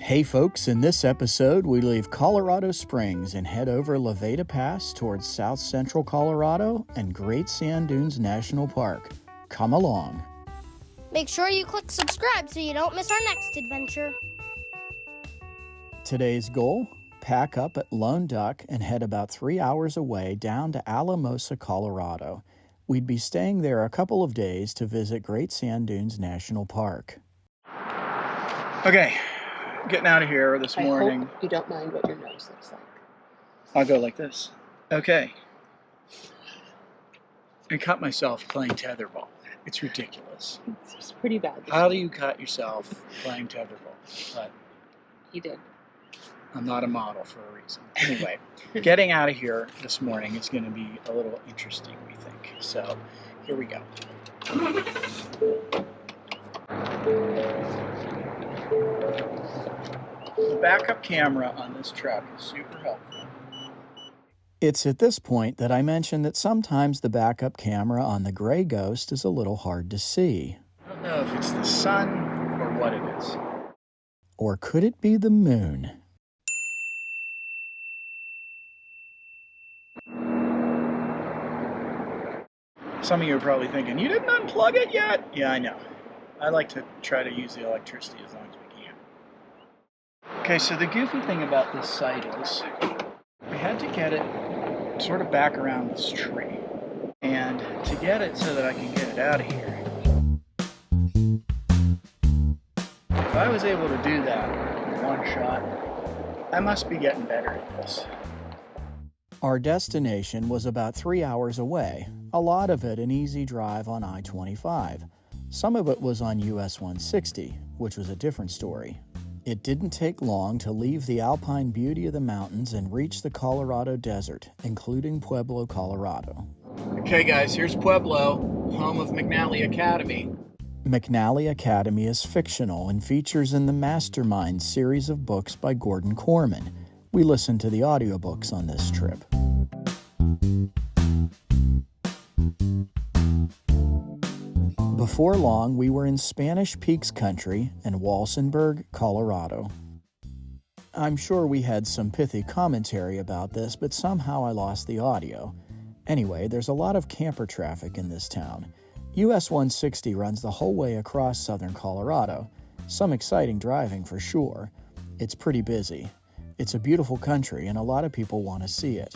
Hey folks, in this episode we leave Colorado Springs and head over La Veta Pass towards south central Colorado and Great Sand Dunes National Park. Come along. Make sure you click subscribe so you don't miss our next adventure. Today's goal? Pack up at Lone Duck and head about 3 hours away down to Alamosa, Colorado. We'd be staying there a couple of days to visit Great Sand Dunes National Park. Okay, getting out of here this morning. I hope you don't mind what your nose looks like. I'll go like this. Okay. I cut myself playing tetherball. It's ridiculous. It's just pretty bad. How do you cut yourself playing tetherball? But You did. I'm not a model for a reason. Anyway, getting out of here this morning is going to be a little interesting, we think. So, here we go. The backup camera on this truck is super helpful. It's at this point that I mention that sometimes the backup camera on the Gray Ghost is a little hard to see. I don't know if it's the sun or what it is. Or could it be the moon? Some of you are probably thinking, you didn't unplug it yet? Yeah, I know. I like to try to use the electricity as long as we can. Okay, so the goofy thing about this site is we had to get it sort of back around this tree. And to get it so that I can get it out of here, if I was able to do that in one shot, I must be getting better at this. Our destination was about 3 hours away, a lot of it an easy drive on I-25. Some of it was on US 160, which was a different story. It didn't take long to leave the alpine beauty of the mountains and reach the Colorado desert, including Pueblo, Colorado. Okay guys, here's Pueblo, home of McNally Academy. McNally Academy is fictional and features in the Mastermind series of books by Gordon Corman. We listened to the audiobooks on this trip. Before long, we were in Spanish Peaks country in Walsenburg, Colorado. I'm sure we had some pithy commentary about this, but somehow I lost the audio. Anyway, there's a lot of camper traffic in this town. US 160 runs the whole way across southern Colorado. Some exciting driving for sure. It's pretty busy. It's a beautiful country and a lot of people want to see it.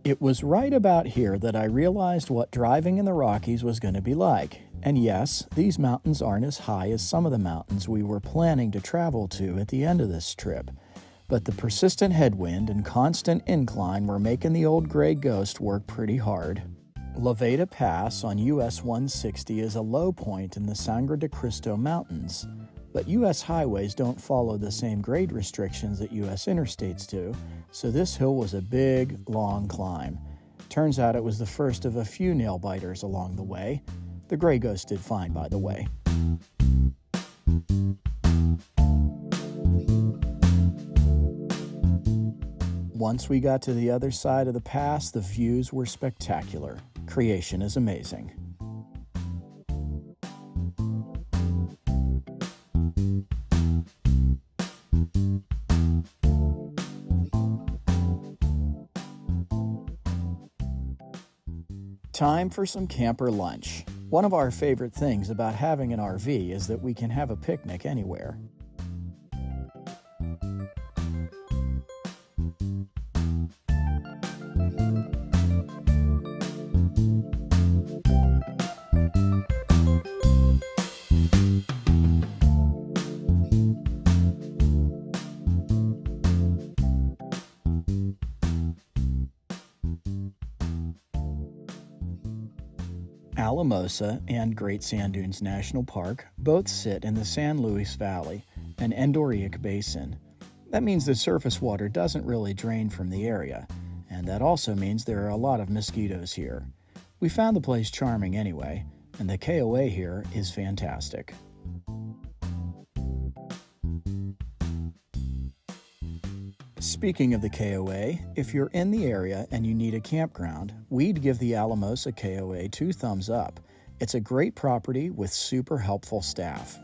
It was right about here that I realized what driving in the Rockies was going to be like. And yes, these mountains aren't as high as some of the mountains we were planning to travel to at the end of this trip. But the persistent headwind and constant incline were making the old Gray Ghost work pretty hard. La Veta Pass on US 160 is a low point in the Sangre de Cristo Mountains. But U.S. highways don't follow the same grade restrictions that U.S. interstates do, so this hill was a big, long climb. Turns out it was the first of a few nail-biters along the way. The Gray Ghost did fine, by the way. Once we got to the other side of the pass, the views were spectacular. Creation is amazing. Time for some camper lunch. One of our favorite things about having an RV is that we can have a picnic anywhere. Alamosa and Great Sand Dunes National Park both sit in the San Luis Valley, an endorheic basin. That means the surface water doesn't really drain from the area, and that also means there are a lot of mosquitoes here. We found the place charming anyway, and the KOA here is fantastic. Speaking of the KOA, if you're in the area and you need a campground, we'd give the Alamosa KOA 2 thumbs up. It's a great property with super helpful staff.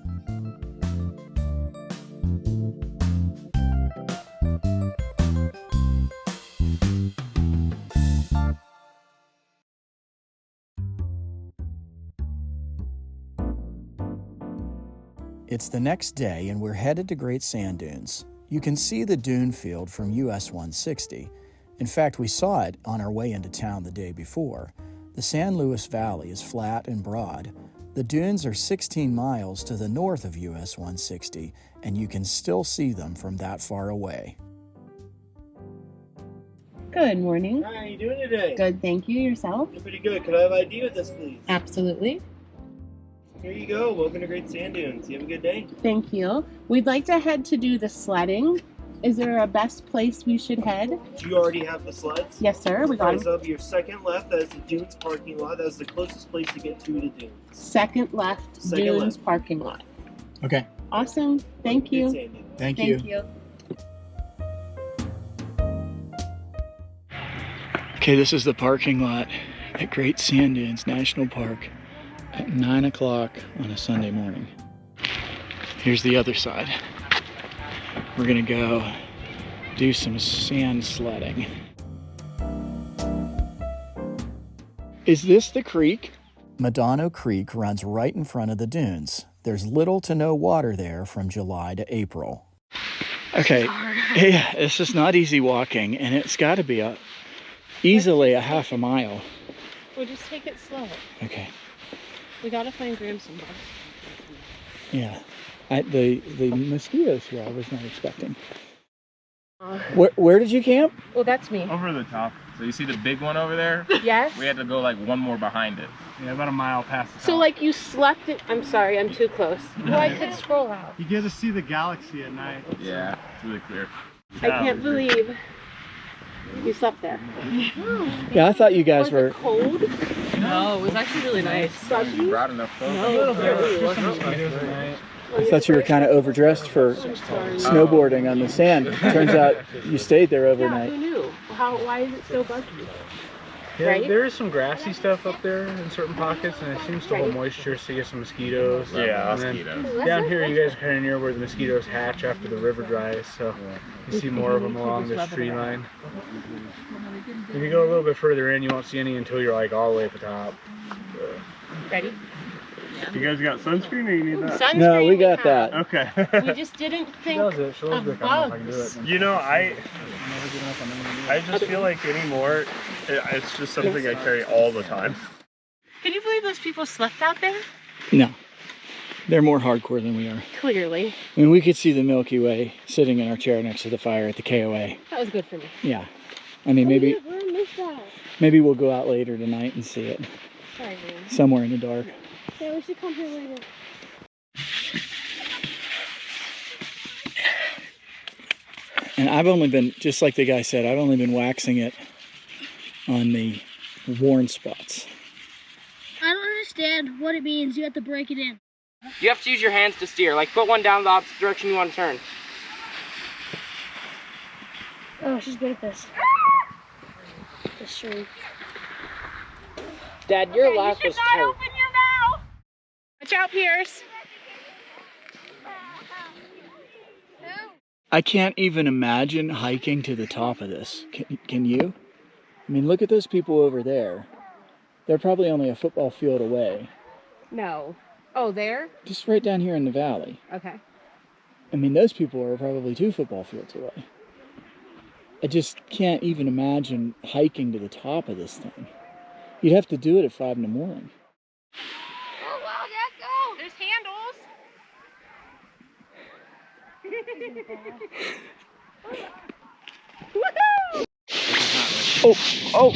It's the next day and we're headed to Great Sand Dunes. You can see the dune field from US 160. In fact, we saw it on our way into town the day before. The San Luis Valley is flat and broad. The dunes are 16 miles to the north of US 160, and you can still see them from that far away. Good morning. Hi, how are you doing today? Good, thank you. Yourself? Doing pretty good. Could I have ID with us, please? Absolutely. Here you go. Welcome to Great Sand Dunes. You have a good day. Thank you. We'd like to head to do the sledding. Is there a best place we should head? Do you already have the sleds? Yes, sir. We got Rise them. up your second left. That is the Dunes parking lot. That is the closest place to get to the Dunes. Second left, Second Dunes left. parking lot. Okay. Awesome. Thank Great you. Sand Dunes. Thank you. Thank you. Okay, this is the parking lot at Great Sand Dunes National Park at 9 o'clock on a Sunday morning. Here's the other side. We're gonna go do some sand sledding. Is this the creek? Medano Creek runs right in front of the dunes. There's little to no water there from July to April. Okay, yeah, this is not easy walking, and it's got to be easily a half a mile. We'll just take it slow. Okay. We gotta find Graham somewhere. Yeah, the mosquitoes here I was not expecting. Where did you camp? Well, that's me. Over the top. So you see the big one over there? Yes? We had to go like one more behind it. Yeah, about a mile past the top. So, like, you slept it. I'm sorry, I'm too close. Well, I could scroll out. You get to see the galaxy at night. Yeah, it's really clear. I can't believe you slept there. Yeah, I thought you guys Was were. it cold? No, it was actually really nice. You brought enough clothes. No, A little bit. I thought you were kind of overdressed for snowboarding on the sand. Turns out you stayed there Yeah, overnight. who knew? Why is it so buggy? Yeah, Right? there is some grassy stuff up there in certain pockets, and it seems to hold moisture, so you get some mosquitoes. Yeah, And then mosquitoes. down here, you guys are kind of near where the mosquitoes hatch after the river dries, so you see more of them along this tree line. If you go a little bit further in, you won't see any until you're like all the way at the top. Ready? You guys got sunscreen, or you need that? Sunscreen No, we got have. that. Okay. We just didn't think Does it? She'll of look like I don't know if I can do bugs. it. You know, I just feel like anymore, it's just something I carry all the time. Can you believe those people slept out there? No, they're more hardcore than we are. Clearly. I mean, we could see the Milky Way sitting in our chair next to the fire at the KOA. That was good for me. Yeah, I mean, maybe Where is that? maybe we'll go out later tonight and see it Sorry, man. somewhere in the dark. Yeah, we should come here later. And I've only been, just like the guy said, I've only been waxing it on the worn spots. I don't understand what it means. You have to break it in. You have to use your hands to steer. Like, put one down the opposite direction you want to turn. Oh, she's good at this. That's true. Dad, your laugh was terrible. Open your mouth! Watch out, Pierce. I can't even imagine hiking to the top of this. Can you? I mean, look at those people over there. They're probably only a football field away. No. Oh, there? Just right down here in the valley. Okay. I mean, those people are probably 2 football fields away. I just can't even imagine hiking to the top of this thing. You'd have to do it at 5 in the morning. Oh, wow, Dad, go! There's handles. Woohoo! Oh, oh!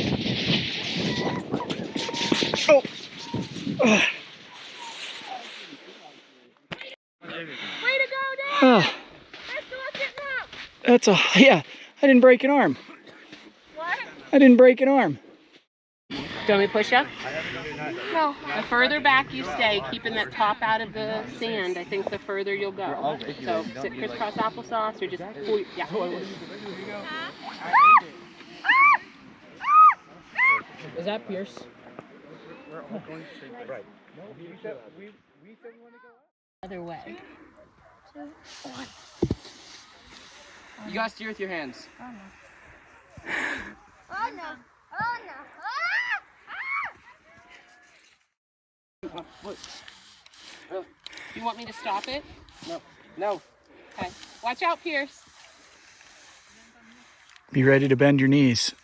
Oh! Way to go, Dad! Ah, that's yeah, I didn't break an arm. What? I didn't break an arm. Do you want me to push up? No. The further back you stay, keeping that top out of the sand, I think the further you'll go. So sit crisscross applesauce or just pull, yeah. Is that Pierce? Right. Other way. You gotta steer with your hands. Oh no. Oh no. You want me to stop it? No. Okay. Watch out, Pierce. Be ready to bend your knees.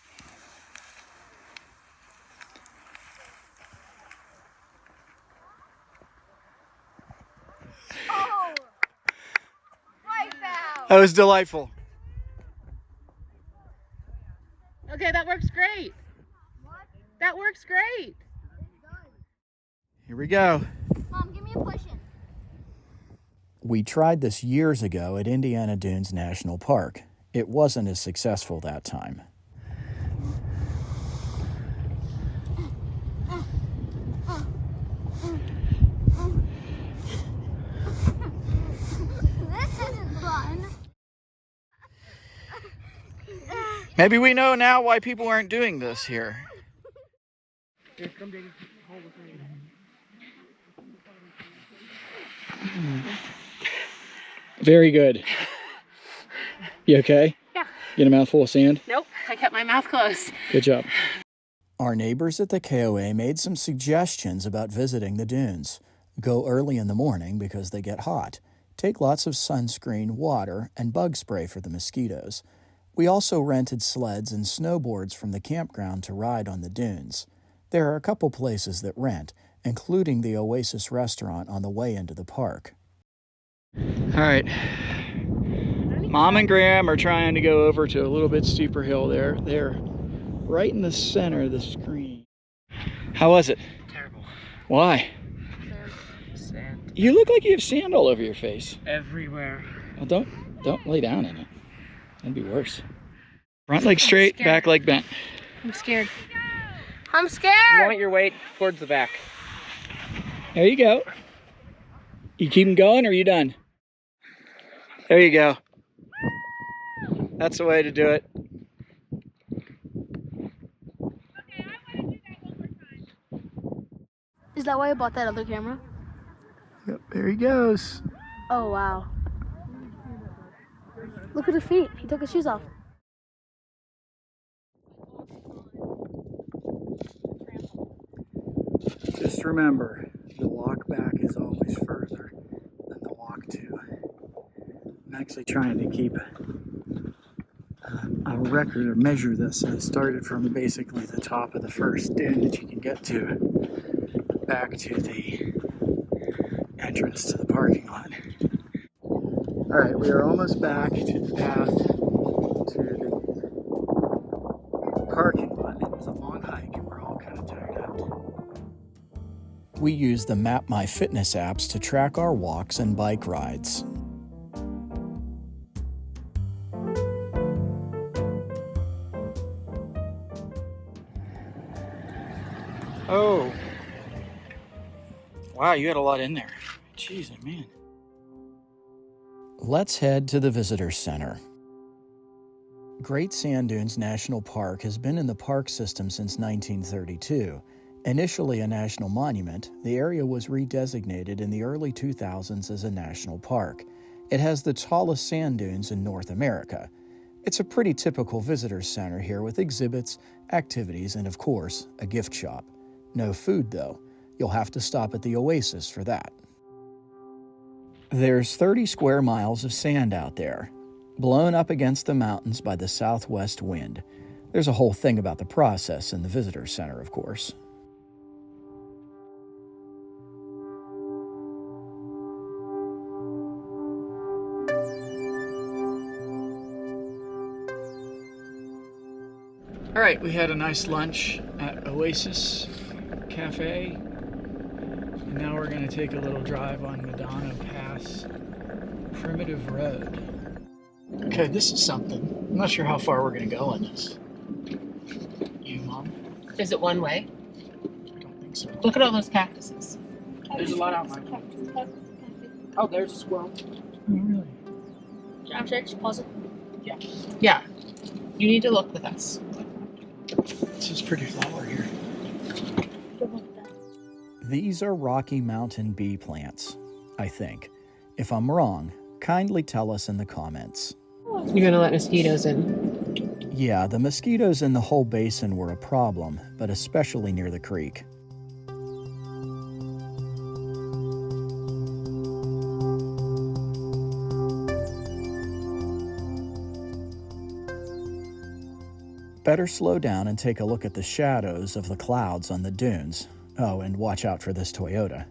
Oh! Wipe out! That was delightful. Okay, that works great. That works great. Here we go. Mom, give me a push-in. We tried this years ago at Indiana Dunes National Park. It wasn't as successful that time. This isn't fun. Maybe we know now why people aren't doing this here. Very good. You okay? Yeah. Get a mouthful of sand? Nope, I kept my mouth closed. Good job. Our neighbors at the KOA made some suggestions about visiting the dunes. Go early in the morning because they get hot. Take lots of sunscreen, water, and bug spray for the mosquitoes. We also rented sleds and snowboards from the campground to ride on the dunes. There are a couple places that rent, including the Oasis restaurant on the way into the park. All right. Mom and Graham are trying to go over to a little bit steeper hill there. They're right in the center of the screen. How was it? Terrible. Why? Sand. You look like you have sand all over your face. Everywhere. Well, don't lay down in it. That'd be worse. Front leg straight, back leg bent. I'm scared. I'm scared! You want your weight towards the back. There you go. You keep them going or are you done? There you go. That's the way to do it. Is that why I bought that other camera? Yep, there he goes. Oh, wow. Look at his feet. He took his shoes off. Just remember, the walk back is always further than the walk to. I'm actually trying to keep a record or measure this. I started from basically the top of the first dune that you can get to back to the entrance to the parking lot. All right, we are almost back to the path to the parking lot. It was a long hike and we're all kind of tired out. We use the Map My Fitness apps to track our walks and bike rides. Oh. Wow, you had a lot in there. Jeez, man. Let's head to the Visitor Center. Great Sand Dunes National Park has been in the park system since 1932. Initially a national monument, the area was redesignated in the early 2000s as a national park. It has the tallest sand dunes in North America. It's a pretty typical visitor center here with exhibits, activities, and of course, a gift shop. No food though. You'll have to stop at the Oasis for that. There's 30 square miles of sand out there, blown up against the mountains by the southwest wind. There's a whole thing about the process in the visitor center, of course. All right, we had a nice lunch at Oasis Cafe. And now we're going to take a little drive on Medano Pass Primitive Road. Okay, this is something. I'm not sure how far we're going to go on this. You, Mom? Is it one way? I don't think so. Look at all those cactuses. There's a lot out my way. Oh, there's a squirrel. Oh, really? I'm sorry, just pause it. Yeah. You need to look with us. This is pretty flower here. Don't look at that. These are Rocky Mountain bee plants, I think. If I'm wrong, kindly tell us in the comments. You're gonna let mosquitoes in. Yeah, the mosquitoes in the whole basin were a problem, but especially near the creek. Better slow down and take a look at the shadows of the clouds on the dunes. Oh, and watch out for this Toyota.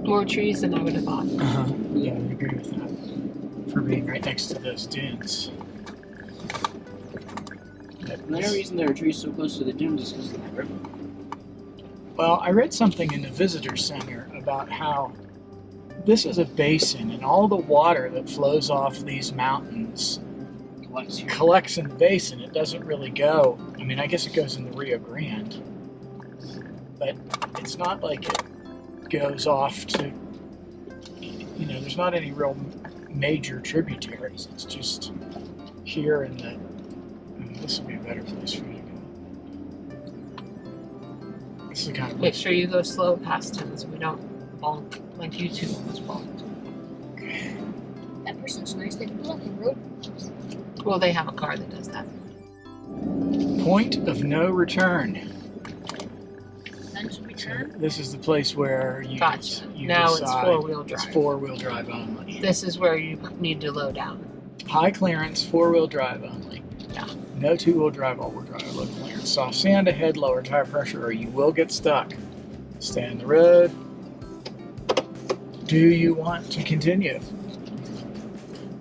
More trees than I would have thought. Yeah, I agree with that. For being right next to those dunes. The only reason there are trees so close to the dunes is because of that river. Well, I read something in the visitor center about how this is a basin and all the water that flows off these mountains collects in the basin. It doesn't really go, I mean, I guess it goes in the Rio Grande, but it's not like it goes off to, you know, there's not any real major tributaries. It's just here in the, this would be a better place for you to go. This is the kind of Make sure you go slow past him so we don't bonk like you two almost bonked. That person's nice. They can block the road. Well, they have a car that does that. point of no return. Then should return. This is the place where you, Gotcha. you Now decide it's four-wheel drive. It's four-wheel drive only. This is where you need to low down. High clearance, four-wheel drive only. Yeah. No two-wheel drive, all-wheel drive, low clearance. Soft sand ahead, lower tire pressure, or you will get stuck. Stay on the road. Do you want to continue?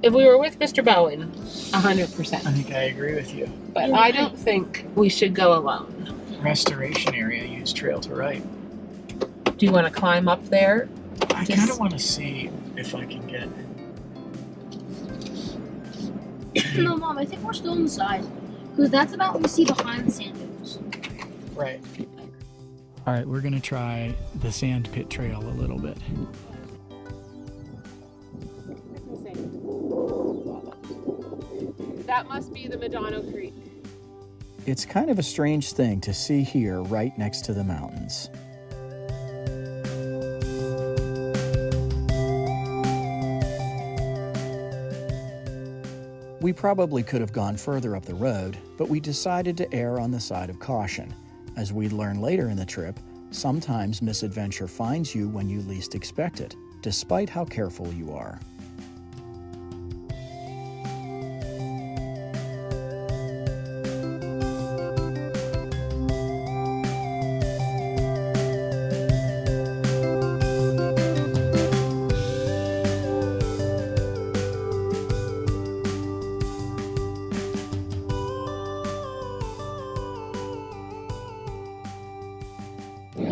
If we were with Mr. Bowen, 100%. I think I agree with you. But I don't think we should go alone. Restoration area, use trail to right. Do you want to climb up there? I kind of want to see if I can get... No, Mom, I think we're still inside. Because that's about what we see behind the sand dunes. Right. All right, we're going to try the sand pit trail a little bit. That must be the Medano Creek. It's kind of a strange thing to see here right next to the mountains. We probably could have gone further up the road, but we decided to err on the side of caution. As we'd learn later in the trip, sometimes misadventure finds you when you least expect it, despite how careful you are. All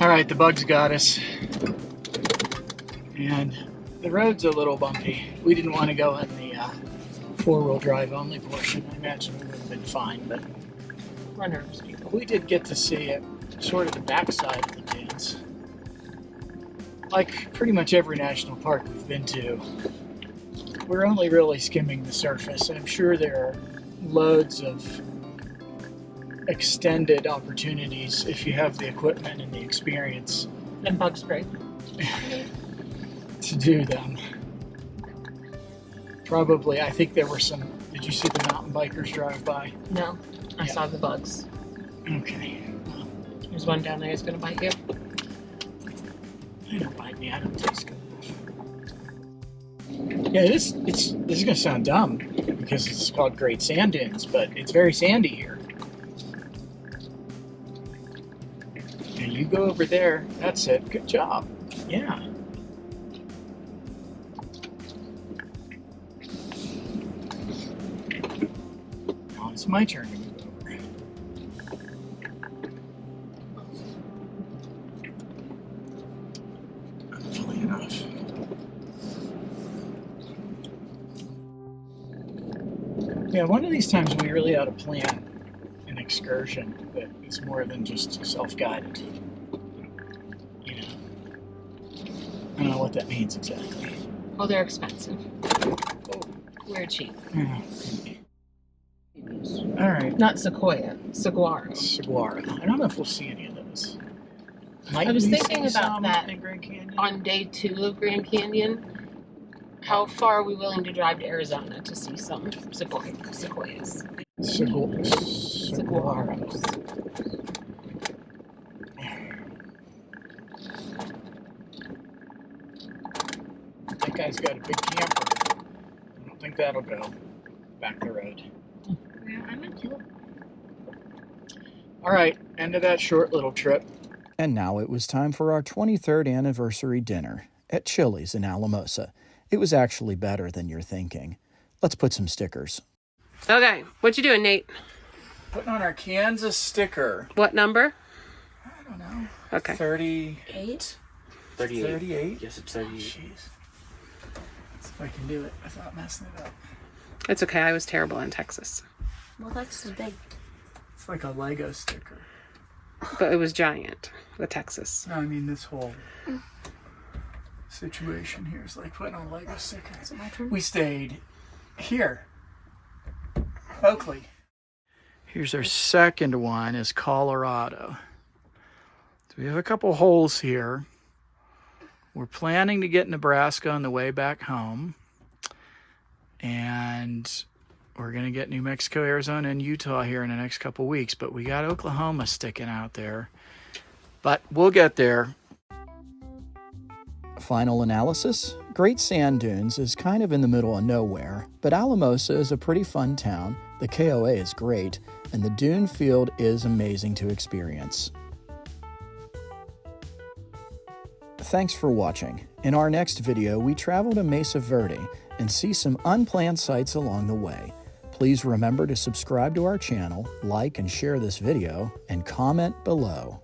right, the bugs got us. And the road's a little bumpy. We didn't want to go in the four-wheel drive only portion. I imagine we would have been fine, but We're nervous people. we did get to see it, sort of the backside of the dunes. Like pretty much every national park we've been to, we're only really skimming the surface. I'm sure there are loads of extended opportunities if you have the equipment and the experience And bug spray. to do them. Probably, I think there were some, did you see the mountain bikers drive by? No, I Yeah. saw the bugs. Okay. There's one down there who's going to bite you. They don't bite me, I don't taste good enough. Yeah, this is gonna sound dumb because it's called Great Sand Dunes, but it's very sandy here. And you go over there, that's it, good job. Yeah. Now it's my turn to move over. Hopefully enough. Yeah, one of these times we really ought to plan an excursion that is more than just self-guided. You know, I don't know what that means exactly. Oh, they're expensive. Oh, we're cheap. All right. Not Sequoia, saguaro. Saguaro. I don't know if we'll see any of those. Might I was we thinking see about some that in Grand Canyon? on day 2 of Grand Canyon. How far are we willing to drive to Arizona to see some sequoias? Saguaros. That guy's got a big camper. I don't think that'll go back the road. Yeah, I'm gonna kill it. All right, end of that short little trip. And now it was time for our 23rd anniversary dinner at Chili's in Alamosa. It was actually better than you're thinking. Let's put some stickers. Okay, what you doing, Nate? Putting on our Kansas sticker. What number? I don't know. Okay. 38? 38? Yes, it's 38. Jeez. Let's see if I can do it without messing it up. It's okay, I was terrible in Texas. Well, that's too big. It's like a Lego sticker. But it was giant, the Texas. No, I mean this whole situation here is like putting on a Lego sticker. Is it my turn? We stayed here, Oakley. Here's our second one, is Colorado. So we have a couple holes here. We're planning to get Nebraska on the way back home. And we're going to get New Mexico, Arizona, and Utah here in the next couple weeks. But we got Oklahoma sticking out there. But we'll get there. Final analysis? Great Sand Dunes is kind of in the middle of nowhere, but Alamosa is a pretty fun town, the KOA is great, and the dune field is amazing to experience. Thanks for watching. In our next video, we travel to Mesa Verde and see some unplanned sights along the way. Please remember to subscribe to our channel, like and share this video, and comment below.